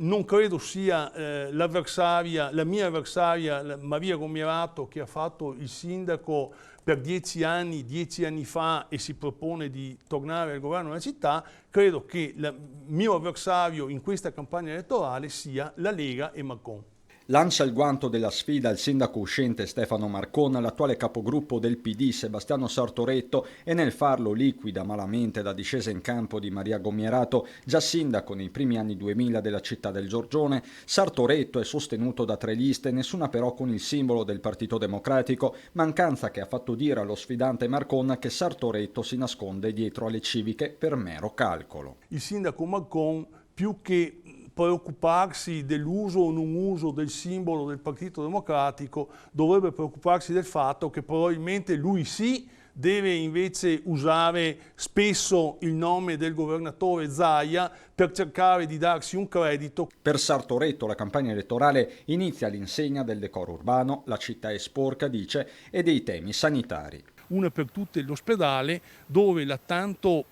Non credo sia la mia avversaria Maria Gomierato, che ha fatto il sindaco per 10 anni fa, e si propone di tornare al governo della città. Credo che il mio avversario in questa campagna elettorale sia la Lega e Marcon. Lancia il guanto della sfida il sindaco uscente Stefano Marcon all'attuale capogruppo del PD Sebastiano Sartoretto, e nel farlo liquida malamente la discesa in campo di Maria Gomierato, già sindaco nei primi anni 2000 della città del Giorgione. Sartoretto è sostenuto da 3 liste, nessuna però con il simbolo del Partito Democratico, mancanza che ha fatto dire allo sfidante Marcon che Sartoretto si nasconde dietro alle civiche per mero calcolo. Il sindaco Marcon, più che preoccuparsi dell'uso o non uso del simbolo del Partito Democratico, dovrebbe preoccuparsi del fatto che probabilmente lui sì deve invece usare spesso il nome del governatore Zaia per cercare di darsi un credito. Per Sartoretto la campagna elettorale inizia all'insegna del decoro urbano, la città è sporca, dice, e dei temi sanitari. Una per tutte l'ospedale, dove la tanto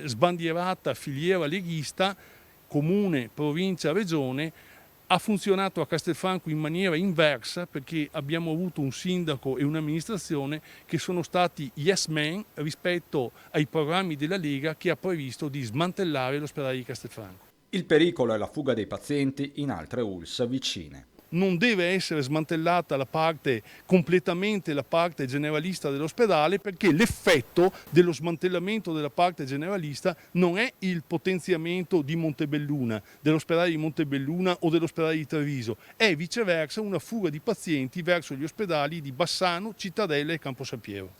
sbandierata filiera leghista, comune, provincia, regione, ha funzionato a Castelfranco in maniera inversa, perché abbiamo avuto un sindaco e un'amministrazione che sono stati yes men rispetto ai programmi della Lega, che ha previsto di smantellare l'ospedale di Castelfranco. Il pericolo è la fuga dei pazienti in altre ULSS vicine. Non deve essere smantellata completamente la parte generalista dell'ospedale, perché l'effetto dello smantellamento della parte generalista non è il potenziamento di Montebelluna, dell'ospedale di Montebelluna o dell'ospedale di Treviso, è viceversa una fuga di pazienti verso gli ospedali di Bassano, Cittadella e Campo San Piero.